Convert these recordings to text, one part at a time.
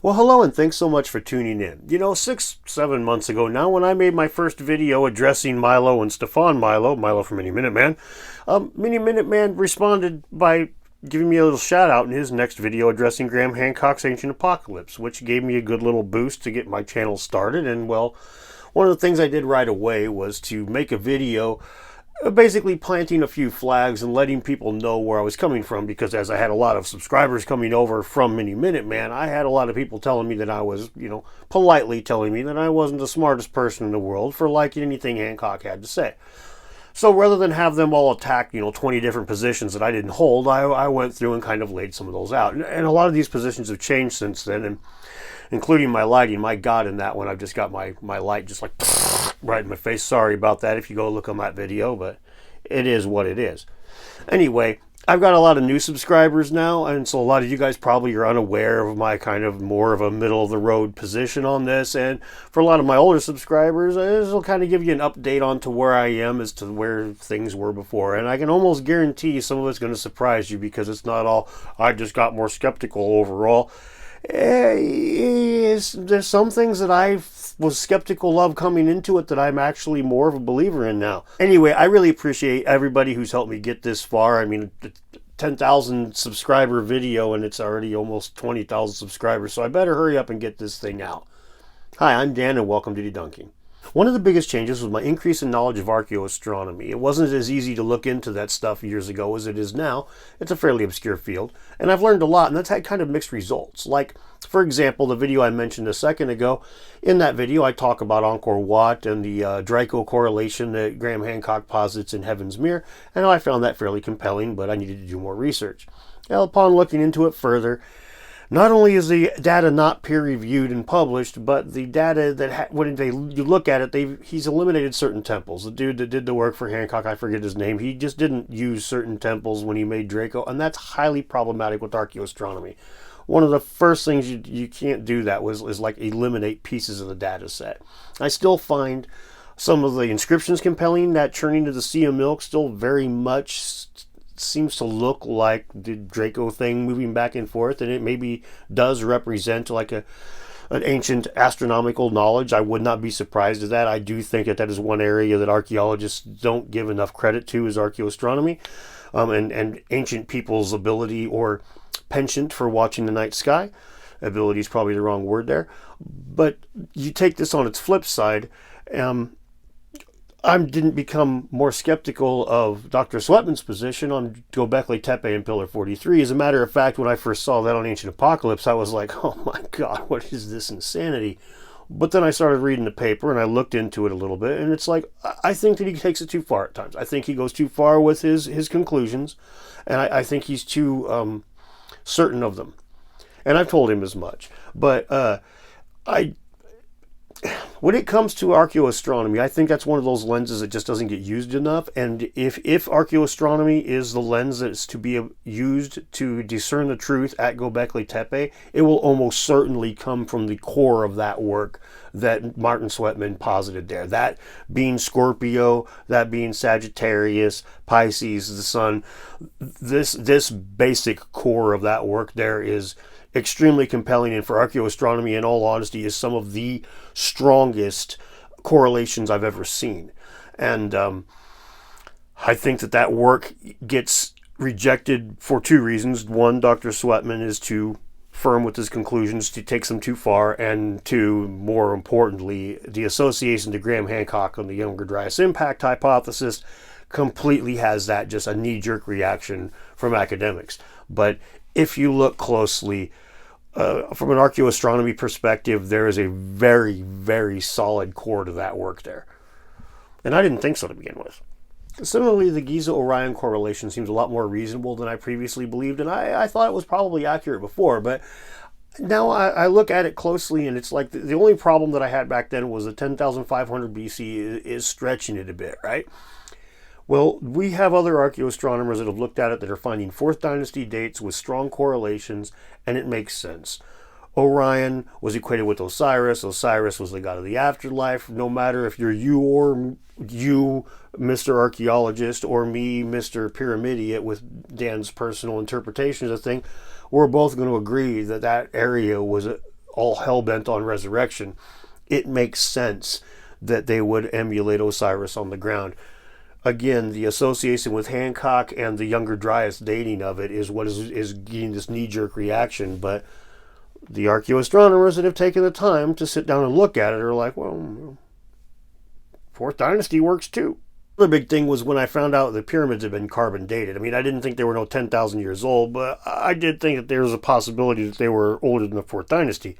Well, hello and thanks so much for tuning in. 6, 7 months ago now, when I made my first video addressing Milo and Stefan Milo from Mini Minuteman, Mini Minuteman responded by giving me a little shout out in his next video addressing Graham Hancock's Ancient Apocalypse, which gave me a good little boost to get my channel started. And well, one of the things I did right away was to make a video basically planting a few flags and letting people know where I was coming from, because as I had a lot of subscribers coming over from Mini Minuteman, I had a lot of people telling me that I was, politely telling me that I wasn't the smartest person in the world for liking anything Hancock had to say. So rather than have them all attack, 20 different positions that I didn't hold, I went through and kind of laid some of those out. And a lot of these positions have changed since then, and including my lighting. My God, in that one, I've just got my light just like right in my face. Sorry about that if you go look on that video, but it is what it is. Anyway, I've got a lot of new subscribers now, and so a lot of you guys probably are unaware of my kind of more of a middle of the road position on this. And for a lot of my older subscribers, this will kind of give you an update on to where I am as to where things were before. And I can almost guarantee some of it's going to surprise you, because it's not all I just got more skeptical overall. There's some things that I was skeptical of coming into it that I'm actually more of a believer in now. Anyway, I really appreciate everybody who's helped me get this far. I mean, 10,000 subscriber video and it's already almost 20,000 subscribers, so I better hurry up and get this thing out. Hi, I'm Dan and welcome to Debunking. One of the biggest changes was my increase in knowledge of archaeoastronomy. It wasn't as easy to look into that stuff years ago as it is now. It's a fairly obscure field, and I've learned a lot, and that's had kind of mixed results. Like, for example, the video I mentioned a second ago. In that video, I talk about Angkor Wat and the Draco correlation that Graham Hancock posits in Heaven's Mirror, and I found that fairly compelling, but I needed to do more research. Now, upon looking into it further, not only is the data not peer-reviewed and published, but the data that when you look at it, he's eliminated certain temples. The dude that did the work for Hancock, I forget his name, he just didn't use certain temples when he made Draco, and that's highly problematic with archaeoastronomy. One of the first things you can't do that is like eliminate pieces of the data set. I still find some of the inscriptions compelling. That churning to the sea of milk still very much seems to look like the Draco thing moving back and forth, and it maybe does represent like an ancient astronomical knowledge. I would not be surprised at that. I do think that is one area that archaeologists don't give enough credit to, is archaeoastronomy, and ancient people's ability or penchant for watching the night sky. Ability is probably the wrong word there, but you take this on its flip side. I didn't become more skeptical of Dr. Sweatman's position on Göbekli Tepe and Pillar 43. As a matter of fact, when I first saw that on Ancient Apocalypse, I was like, oh my God, what is this insanity? But then I started reading the paper and I looked into it a little bit, and it's like, I think that he takes it too far at times. I think he goes too far with his conclusions, and I think he's too certain of them. And I've told him as much. But when it comes to archaeoastronomy, I think that's one of those lenses that just doesn't get used enough. And if archaeoastronomy is the lens that's to be used to discern the truth at Göbekli Tepe, it will almost certainly come from the core of that work that Martin Sweatman posited there. That being Scorpio, that being Sagittarius, Pisces, the sun. This basic core of that work there is extremely compelling, and for archaeoastronomy, in all honesty, is some of the strongest correlations I've ever seen. And I think that work gets rejected for two reasons. One, Dr. Sweatman is too firm with his conclusions, he takes them too far, and two, more importantly, the association to Graham Hancock on the Younger Dryas impact hypothesis completely has that just a knee-jerk reaction from academics. But if you look closely, from an archaeoastronomy perspective, there is a very, very solid core to that work there. And I didn't think so to begin with. Similarly, the Giza-Orion correlation seems a lot more reasonable than I previously believed, and I thought it was probably accurate before, but now I look at it closely, and it's like the only problem that I had back then was the 10,500 BC is stretching it a bit, right? Well, we have other archaeoastronomers that have looked at it that are finding 4th dynasty dates with strong correlations, and it makes sense. Orion was equated with Osiris. Osiris was the god of the afterlife. No matter if you're you, Mr. Archaeologist, or me, Mr. Pyramidiot, with Dan's personal interpretations of the thing, we're both going to agree that area was all hell-bent on resurrection, it makes sense that they would emulate Osiris on the ground. Again, the association with Hancock and the Younger Dryas dating of it is what is getting this knee-jerk reaction. But the archaeoastronomers that have taken the time to sit down and look at it are like, well, Fourth Dynasty works too. The big thing was when I found out the pyramids had been carbon dated. I mean, I didn't think they were no 10,000 years old, but I did think that there was a possibility that they were older than the Fourth Dynasty.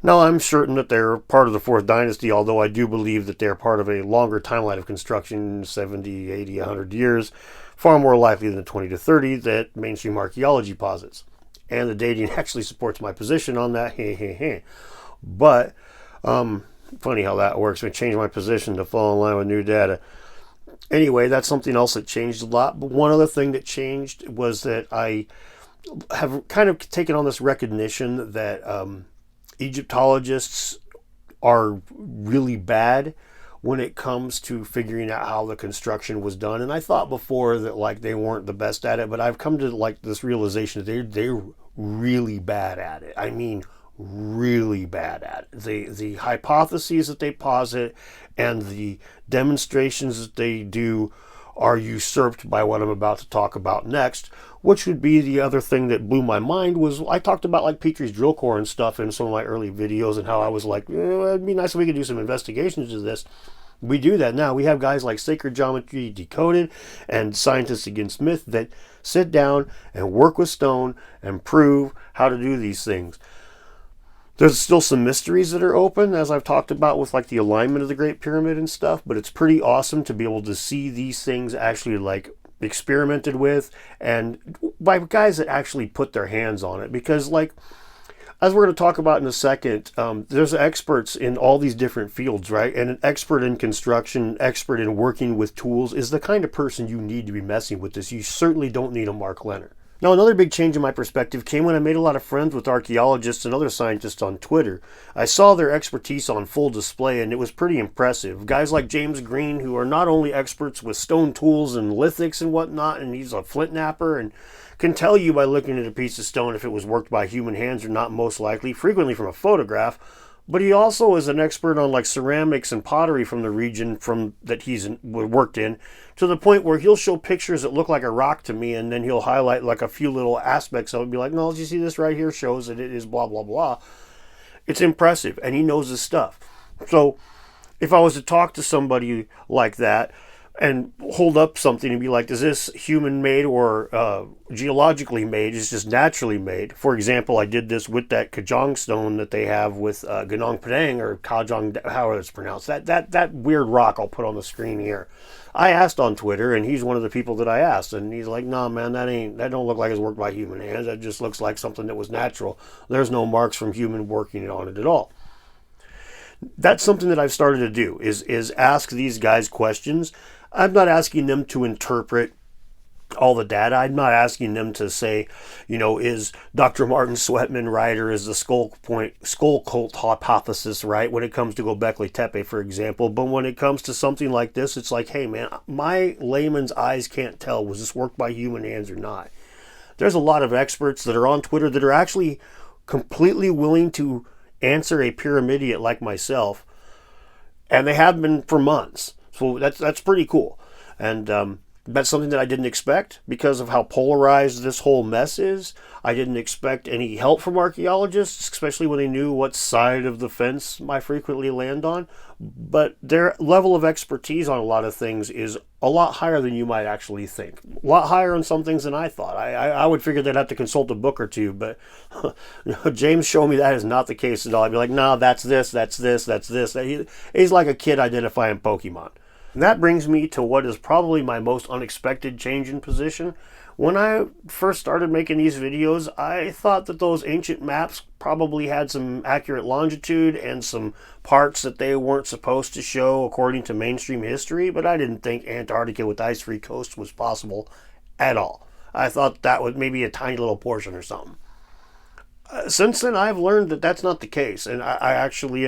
Now, I'm certain that they're part of the Fourth Dynasty, although I do believe that they're part of a longer timeline of construction, 70, 80, 100 years, far more likely than the 20 to 30 that mainstream archaeology posits. And the dating actually supports my position on that. But, funny how that works. I changed my position to fall in line with new data. Anyway, that's something else that changed a lot. But one other thing that changed was that I have kind of taken on this recognition that Egyptologists are really bad when it comes to figuring out how the construction was done. And I thought before that like they weren't the best at it, but I've come to like this realization that they're really bad at it. I mean, really bad at it. The hypotheses that they posit and the demonstrations that they do are usurped by what I'm about to talk about next, which would be the other thing that blew my mind. Was I talked about like Petrie's drill core and stuff in some of my early videos, and how I was like, it'd be nice if we could do some investigations of this. We do that now. We have guys like Sacred Geometry Decoded and Scientists Against Myth that sit down and work with stone and prove how to do these things. There's still some mysteries that are open, as I've talked about with like the alignment of the Great Pyramid and stuff, but it's pretty awesome to be able to see these things actually like experimented with and by guys that actually put their hands on it. Because like, as we're going to talk about in a second, there's experts in all these different fields, right? And an expert in construction, expert in working with tools is the kind of person you need to be messing with this. You certainly don't need a Mark Leonard. Now, another big change in my perspective came when I made a lot of friends with archaeologists and other scientists on Twitter. I saw their expertise on full display, and it was pretty impressive. Guys like James Green, who are not only experts with stone tools and lithics and whatnot, and he's a flint napper, and can tell you by looking at a piece of stone if it was worked by human hands or not, most likely, frequently from a photograph. But he also is an expert on like ceramics and pottery from the region that he's worked in, to the point where he'll show pictures that look like a rock to me, and then he'll highlight like a few little aspects of it and be like, no, did you see this right here shows that it is blah, blah, blah. It's impressive, and he knows his stuff. So if I was to talk to somebody like that and hold up something and be like, is this human made or geologically made? Is just naturally made? For example, I did this with that Kajong stone that they have with Ganong Padang, or Kajong, however it's pronounced. That weird rock I'll put on the screen here. I asked on Twitter, and he's one of the people that I asked, and he's like, nah, man, that don't look like it's worked by human hands. That just looks like something that was natural. There's no marks from human working on it at all. That's something that I've started to do, is ask these guys questions. I'm not asking them to interpret all the data. I'm not asking them to say, is Dr. Martin Sweatman right, or is the skull cult hypothesis right when it comes to Göbekli Tepe, for example. But when it comes to something like this, it's like, hey man, my layman's eyes can't tell, was this worked by human hands or not? There's a lot of experts that are on Twitter that are actually completely willing to answer a pyramidiot like myself, and they have been for months. So that's pretty cool. And that's something that I didn't expect because of how polarized this whole mess is. I didn't expect any help from archaeologists, especially when they knew what side of the fence I frequently land on. But their level of expertise on a lot of things is a lot higher than you might actually think. A lot higher on some things than I thought. I would figure they'd have to consult a book or two, but James showed me that is not the case at all. I'd be like, no, that's this, that's this, that's this. He's like a kid identifying Pokemon. And that brings me to what is probably my most unexpected change in position. When I first started making these videos, I thought that those ancient maps probably had some accurate longitude and some parts that they weren't supposed to show according to mainstream history, but I didn't think Antarctica with ice-free coasts was possible at all. I thought that was maybe a tiny little portion or something. Since then, I've learned that that's not the case, and I actually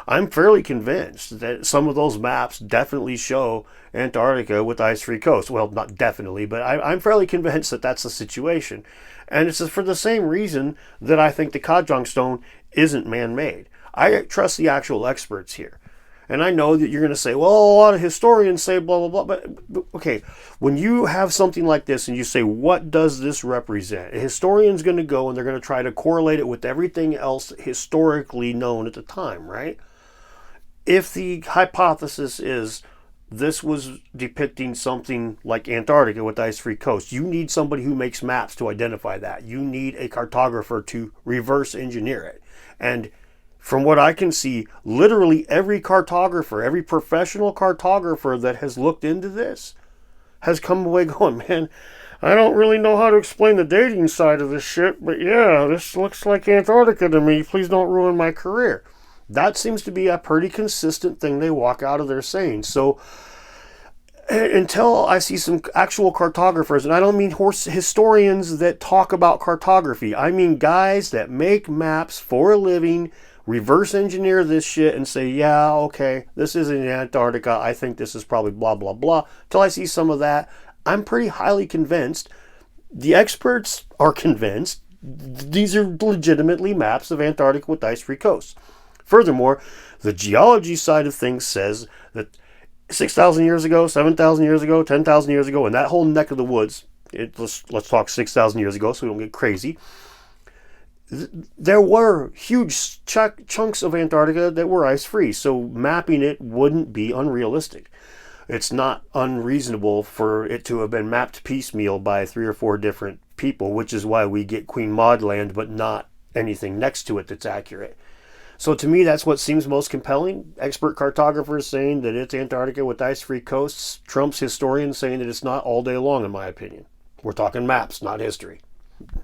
I'm fairly convinced that some of those maps definitely show Antarctica with ice-free coast. Well, not definitely, but I'm fairly convinced that that's the situation. And it's for the same reason that I think the Kajong stone isn't man-made. I trust the actual experts here. And I know that you're going to say, well, a lot of historians say blah, blah, blah. But okay, when you have something like this and you say, what does this represent? A historian's going to go and they're going to try to correlate it with everything else historically known at the time, right? If the hypothesis is this was depicting something like Antarctica with the ice-free coast, you need somebody who makes maps to identify that. You need a cartographer to reverse engineer it. And from what I can see, literally every cartographer, every professional cartographer that has looked into this has come away going, man, I don't really know how to explain the dating side of this shit, but yeah, this looks like Antarctica to me. Please don't ruin my career. That seems to be a pretty consistent thing they walk out of there saying. So until I see some actual cartographers, and I don't mean historians that talk about cartography, I mean guys that make maps for a living, reverse engineer this shit and say, yeah, okay, this is in Antarctica. I think this is probably blah, blah, blah. Till I see some of that, I'm pretty highly convinced. The experts are convinced these are legitimately maps of Antarctica with ice-free coasts. Furthermore, the geology side of things says that 6,000 years ago, 7,000 years ago, 10,000 years ago, in that whole neck of the woods, let's talk 6,000 years ago so we don't get crazy, there were huge chunks of Antarctica that were ice-free, so mapping it wouldn't be unrealistic. It's not unreasonable for it to have been mapped piecemeal by 3 or 4 different people, which is why we get Queen Maud Land, but not anything next to it that's accurate. So to me, that's what seems most compelling. Expert cartographers saying that it's Antarctica with ice-free coasts. Trump's historians saying that it's not all day long, in my opinion. We're talking maps, not history.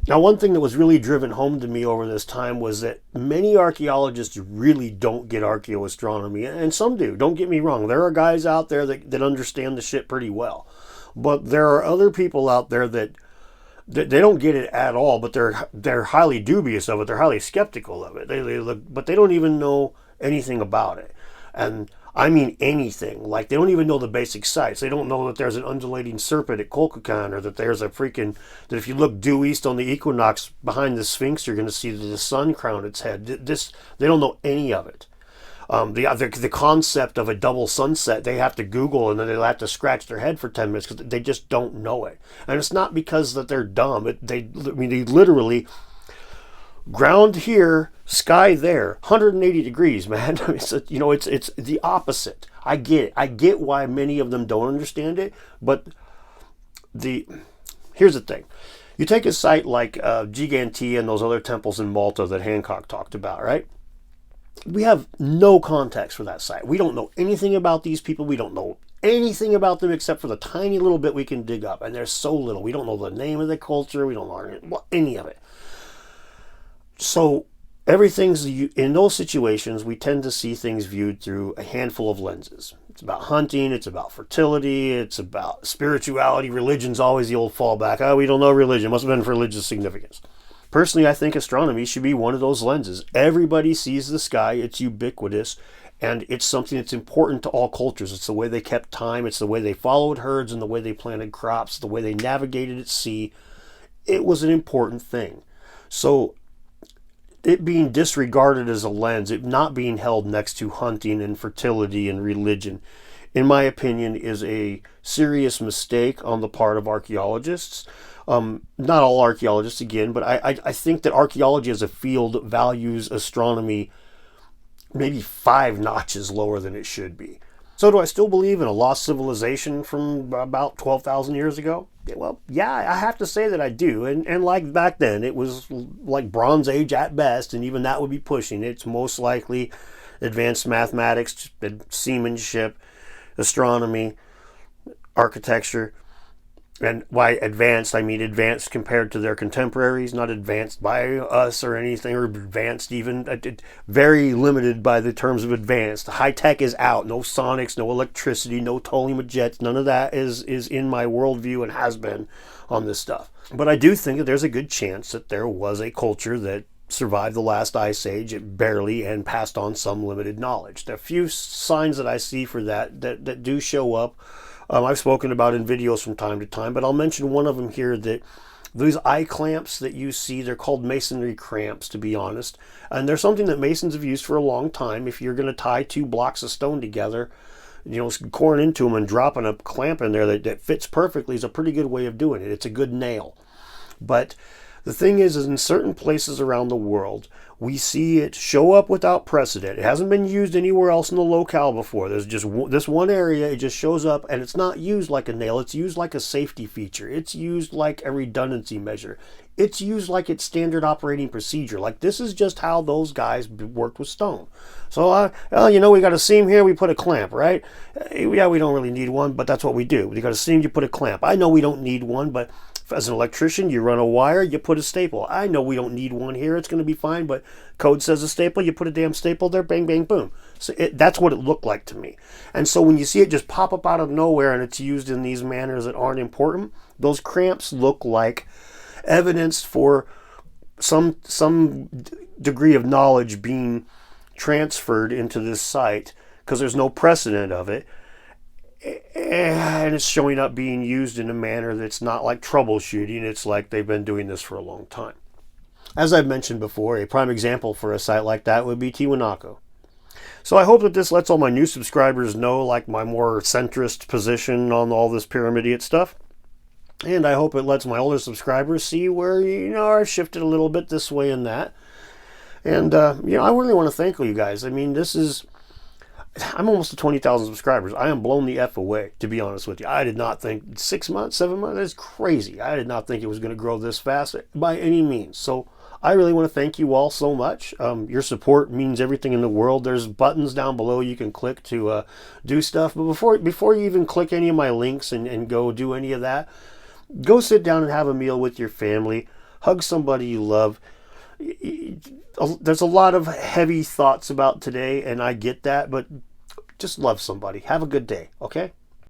Now, one thing that was really driven home to me over this time was that many archaeologists really don't get archaeoastronomy, and some do. Don't get me wrong. There are guys out there that understand the shit pretty well. But there are other people out there that they don't get it at all, but they're highly dubious of it. They're highly skeptical of it. But they don't even know anything about it. And I mean anything. Like, they don't even know the basic sites. They don't know that there's an undulating serpent at Kolkakan, or that there's that if you look due east on the equinox behind the Sphinx, you're going to see the sun crown its head. They don't know any of it. The concept of a double sunset, they have to Google, and then they'll have to scratch their head for 10 minutes because they just don't know it. And it's not because that they're dumb. They literally ground here, sky there, 180 degrees, man. It's the opposite. I get it. I get why many of them don't understand it, but here's the thing. You take a site like Gigantea and those other temples in Malta that Hancock talked about, right? We have no context for that site. We don't know anything about these people. We don't know anything about them except for the tiny little bit we can dig up, and there's so little. We don't know the name of the culture. We don't know any of it. So everything's in those situations, we tend to see things viewed through a handful of lenses. It's about hunting, it's about fertility, it's about spirituality. Religion's always the old fallback. Oh, we don't know religion. Must have been for religious significance. Personally, I think astronomy should be one of those lenses. Everybody sees the sky. It's ubiquitous, and it's something that's important to all cultures. It's the way they kept time. It's the way they followed herds and the way they planted crops, the way they navigated at sea. It was an important thing. So it being disregarded as a lens, it not being held next to hunting and fertility and religion, in my opinion, is a serious mistake on the part of archaeologists. Not all archaeologists, again, but I think that archaeology as a field values astronomy maybe 5 notches lower than it should be. So do I still believe in a lost civilization from about 12,000 years ago? Well, yeah, I have to say that I do. And like back then, it was like Bronze Age at best, and even that would be pushing it. It's most likely advanced mathematics, seamanship, astronomy, architecture. And by advanced, I mean advanced compared to their contemporaries, not advanced by us or anything, or advanced even, very limited by the terms of advanced. High tech is out. No sonics, no electricity, no tolling with jets. None of that is in my worldview and has been on this stuff. But I do think that there's a good chance that there was a culture that survived the last ice age, it barely, and passed on some limited knowledge. There are a few signs that I see for that do show up. I've spoken about in videos from time to time, but I'll mention one of them here that These eye clamps that you see, they're called masonry cramps, to be honest. And they're something that masons have used for a long time. If you're going to tie two blocks of stone together, coring into them and dropping a clamp in there that fits perfectly is a pretty good way of doing it. It's a good nail. But the thing is in certain places around the world, we see it show up without precedent. It hasn't been used anywhere else in the locale before. There's just this one area, it just shows up, and it's not used like a nail. It's used like a safety feature. It's used like a redundancy measure. It's used like its standard operating procedure. Like, this is just how those guys worked with stone. So, we got a seam here, we put a clamp, right? Yeah, we don't really need one, but that's what we do. We got a seam, you put a clamp. I know we don't need one, but as an electrician, you run a wire, you put a staple. I know we don't need one here, it's going to be fine, but code says a staple, you put a damn staple there, bang, bang, boom. So that's what it looked like to me. And so when you see it just pop up out of nowhere and it's used in these manners that aren't important, those cramps look like evidence for some degree of knowledge being transferred into this site, because there's no precedent of it. And it's showing up being used in a manner that's not like troubleshooting. It's like they've been doing this for a long time. As I've mentioned before, a prime example for a site like that would be Tiwanaku. So I hope that this lets all my new subscribers know like my more centrist position on all this pyramid stuff. And I hope it lets my older subscribers see where, I've shifted a little bit this way and that. And, I really want to thank you guys. I mean, I'm almost to 20,000 subscribers. I am blown the F away, to be honest with you. I did not think 6 months, 7 months, that's crazy. I did not think it was going to grow this fast by any means. So I really want to thank you all so much. Your support means everything in the world. There's buttons down below you can click to do stuff. But before you even click any of my links and go do any of that, go sit down and have a meal with your family. Hug somebody you love. There's a lot of heavy thoughts about today, and I get that, but just love somebody. Have a good day, okay?